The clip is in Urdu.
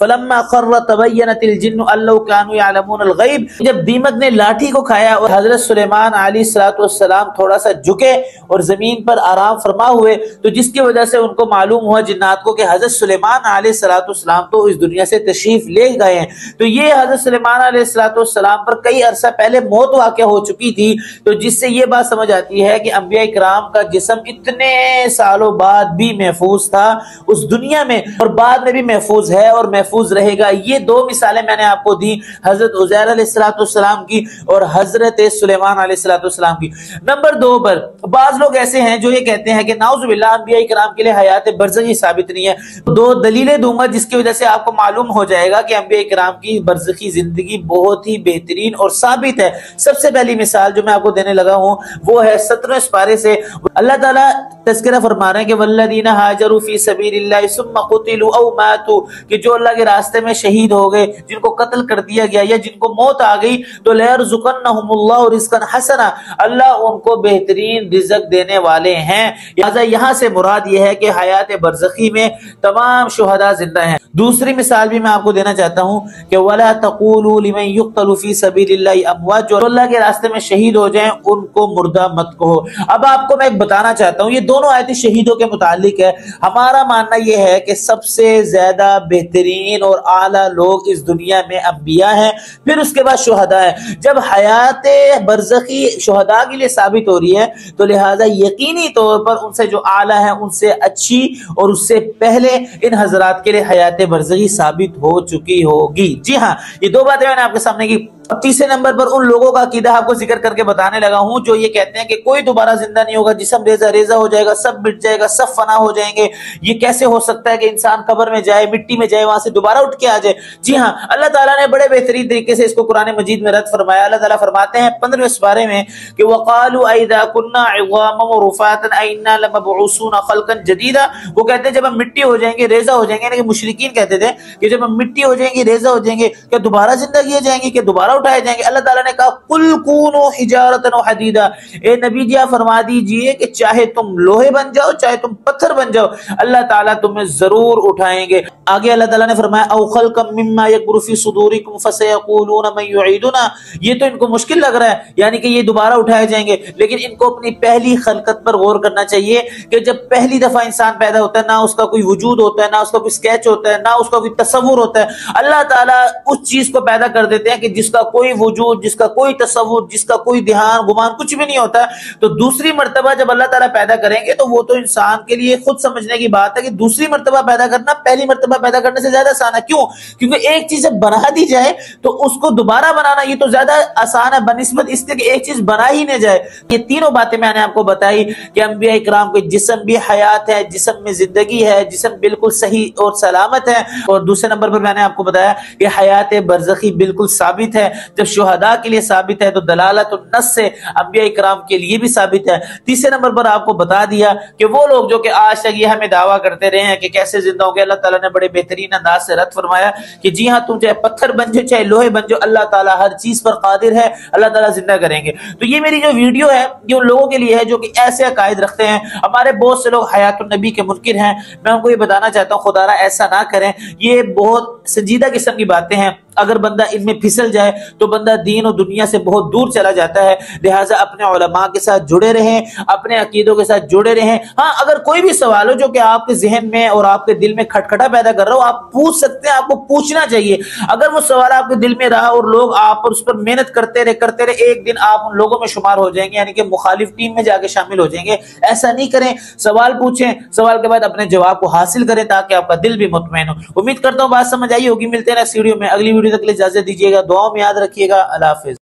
فلما خر تبینت الجن ان لو كانوا يعلمون الغیب، جب دیمک نے لاٹھی کو کھایا اور حضرت سلیمان علیہ السلام تھوڑا سا جھکے اور زمین پر آرام فرما ہوئے، تو جس کی وجہ سے ان کو معلوم ہوا جنات کو کہ حضرت سلیمان علیہ السلام تو اس دنیا سے تشریف لے گئے ہیں، تو یہ حضرت سلیمان علیہ السلام پر کئی عرصہ پہلے موت واقع ہو چکی تھی، تو جس سے یہ بات سمجھ آتی ہے کہ انبیاء کرام کا جسم اتنے سالوں بعد بھی محفوظ تھا اس دنیا میں، اور بعد میں بھی محفوظ ہے اور محفوظ رہے گا۔ یہ دو مثالیں میں نے آپ کو دی، حضرت عزیر علیہ السلام کی اور حضرت سلیمان علیہ السلام کی۔ نمبر 2 پر بعض لوگ ایسے ہیں جو یہ کہتے ہیں کہ نعوذ باللہ انبیاء کرام کے لیے حیات برزخی ثابت نہیں ہے۔ 2 دلیلیں دوں گا جس کی وجہ سے آپ کو معلوم ہو جائے گا کہ انبیاء کرام کی برزخی زندگی بہت ہی بہترین اور ثابت ہے۔ سب سے پہلی مثال جو میں آپ کو دینے لگا ہوں وہ ہے 17 سپارے سے، اللہ تعالیٰ تذکرہ فرما رہے ہیں کہ والذین ہاجروا فی سبیل اللہ ثم قتلوا او ماتوا، کہ جو اللہ کے راستے میں شہید ہو گئے، جن کو قتل کر دیا گیا یا جن کو موت آ گئی، تو لیرزقنہم اللہ رزقا حسنا، اللہ ان کو بہترین رزق دینے والے ہیں۔ لہذا یہاں سے مراد یہ ہے کہ حیات برزخی میں تمام شہداء زندہ ہیں۔ دوسری مثال بھی میں آپ کو دینا چاہتا ہوں کہ وَلَا تَقُولُوا لِمَنْ يُقْتَلُ فِي سَبِيلِ اللَّهِ أَمْوَاتٌ، جو اللہ کے راستے میں شہید ہو جائیں ان کو مردہ مت کہو۔ اب آپ کو میں ایک بتانا چاہتا ہوں، یہ دونوں آیتیں شہیدوں کے متعلق ہے۔ ہمارا ماننا یہ ہے کہ سب سے زیادہ بہترین اور اعلیٰ لوگ اس دنیا میں انبیاء ہیں، پھر اس کے بعد شہداء ہیں۔ جب حیات برزخی شہداء کے لیے ثابت ہو رہی ہے تو لہٰذا یقینی طور پر ان سے جو اعلیٰ ہیں ان سے اچھی اور اس سے پہلے ان حضرات کے لیے حیات برزخی ثابت ہو چکی ہوگی۔ جی ہاں، یہ 2 باتیں میں نے آپ کے سامنے کی۔ اب تیسرے نمبر پر ان لوگوں کا عقیدہ آپ کو ذکر کر کے بتانے لگا ہوں جو یہ کہتے ہیں کہ کوئی دوبارہ زندہ نہیں ہوگا، جسم ریزہ ریزہ ہو جائے گا، سب مٹ جائے گا، سب فنا ہو جائیں گے۔ یہ کیسے ہو سکتا ہے کہ انسان قبر میں جائے، مٹی میں جائے، وہاں سے دوبارہ اٹھ کے آ جائے؟ جی ہاں، اللہ تعالیٰ نے بڑے بہترین طریقے سے اس کو قرآن مجید میں رد فرمایا۔ اللہ تعالیٰ فرماتے ہیں 15ویں سپارے میں کہ وَقَالُوا أَإِذَا كُنَّا عِظَامًا وَرُفَاتًا أَإِنَّا لَمَبْعُوثُونَ خَلْقًا جَدِيدًا، وہ کہتے ہیں جب ہم مٹی ہو جائیں گے، ریزہ ہو جائیں گے، یعنی کہ مشرکین کہتے تھے کہ جب ہم مٹی ہو جائیں گے، ریزہ ہو جائیں گے، کیا دوبارہ زندہ کیے جائیں گے، کہ دوبارہ اٹھائے جائیں گے؟ اللہ تعالیٰ نے کہا قُلْ كُونُوا حِجَارَةً أَوْ حَدِيدًا، اے نبی جی آپ فرما دیجئے کہ چاہے تم لوہے بن جاؤ، چاہے تم پتھر بن جاؤ، اللہ تعالیٰ تمہیں ضرور اٹھائیں گے۔ آگے اللہ تعالیٰ نے فرمایا أَوْ خَلْقًا مِمَّا يَكْبُرُ فِي صُدُورِكُمْ فَسَيَقُولُونَ مَن يُعِيدُنَا، یہ تو ان کو مشکل لگ رہا ہے، یعنی کہ یہ دوبارہ اٹھائے جائیں گے، لیکن ان کو اپنی پہلی خلقت پر غور کرنا چاہیے کہ جب پہلی دفعہ انسان پیدا ہوتا ہے نہ اس کا کوئی وجود ہوتا ہے، نہ اس کا کوئی سکیچ ہوتا ہے، نہ اس کا کوئی تصور ہوتا ہے۔ اللہ تعالیٰ اس چیز کو پیدا کر دیتے ہیں کہ جس کا کوئی وجود، جس کا کوئی تصور، جس کا کوئی دھیان گمان کچھ بھی نہیں ہوتا۔ تو دوسری مرتبہ جب اللہ تعالیٰ پیدا کریں گے تو وہ تو انسان کے لیے خود سمجھنے کی بات ہے کہ دوسری مرتبہ پیدا کرنا پہلی مرتبہ پیدا کرنے سے زیادہ آسان ہے۔ کیوں؟ کیونکہ ایک چیز جب بنا دی جائے تو اس کو دوبارہ بنانا یہ تو زیادہ آسان ہے بنسبت اس کے کہ ایک چیز بنا ہی نہ جائے۔ یہ تینوں باتیں میں نے آپ کو بتائی کہ انبیاء کرام کے جسم بھی حیات ہے، جسم میں زندگی ہے، جسم بالکل صحیح اور سلامت ہے، اور دوسرے نمبر پر میں نے آپ کو بتایا کہ حیات برزخی بالکل ثابت ہے۔ جب شہداء کے لیے ثابت ہے تو دلالت النص سے انبیاء کرام کے لیے بھی ثابت ہے۔ تیسرے نمبر پر آپ کو بتا دیا کہ وہ لوگ جو کہ آج تک یہ ہمیں دعویٰ کرتے رہے ہیں کہ کیسے زندہ ہوں گے، اللہ تعالیٰ نے بڑے بہترین انداز سے رد فرمایا کہ جی ہاں، تم چاہے پتھر بن جاؤ، چاہے لوہے بن جاؤ، اللہ تعالیٰ ہر چیز پر قادر ہے، اللہ تعالیٰ زندہ کریں گے۔ تو یہ میری جو ویڈیو ہے یہ ان لوگوں کے لیے ہے جو کہ ایسے عقائد رکھتے ہیں۔ ہمارے بہت سے لوگ حیات النبی کے منکر ہیں، میں ان کو یہ بتانا چاہتا ہوں خدا را ایسا نہ کریں، یہ بہت سنجیدہ قسم کی باتیں ہیں۔ اگر بندہ ان میں پھسل جائے تو بندہ دین و دنیا سے بہت دور چلا جاتا ہے۔ لہٰذا اپنے علماء کے ساتھ جڑے رہیں، اپنے عقیدوں کے ساتھ جڑے رہیں۔ ہاں، اگر کوئی بھی سوال ہو جو کہ آپ کے ذہن میں اور آپ کے دل میں کھٹکھٹا پیدا کر رہا ہو، آپ پوچھ سکتے ہیں، آپ کو پوچھنا چاہیے۔ اگر وہ سوال آپ کے دل میں رہا اور لوگ آپ پر اس پر محنت کرتے رہے، ایک دن آپ ان لوگوں میں شمار ہو جائیں گے، یعنی کہ مخالف ٹیم میں جا کے شامل ہو جائیں گے۔ ایسا نہیں کریں، سوال پوچھیں، سوال کے بعد اپنے جواب کو حاصل کریں تاکہ آپ کا دل بھی مطمئن ہو۔ امید کرتا ہوں بات سمجھ آئی ہوگی۔ ملتے ہیں نیکسٹ ویڈیو میں، اگلی ویڈیو تک کے لیے اجازت دیجیے گا، دعاؤں میں یاد رکھیے گا۔ اللہ حافظ۔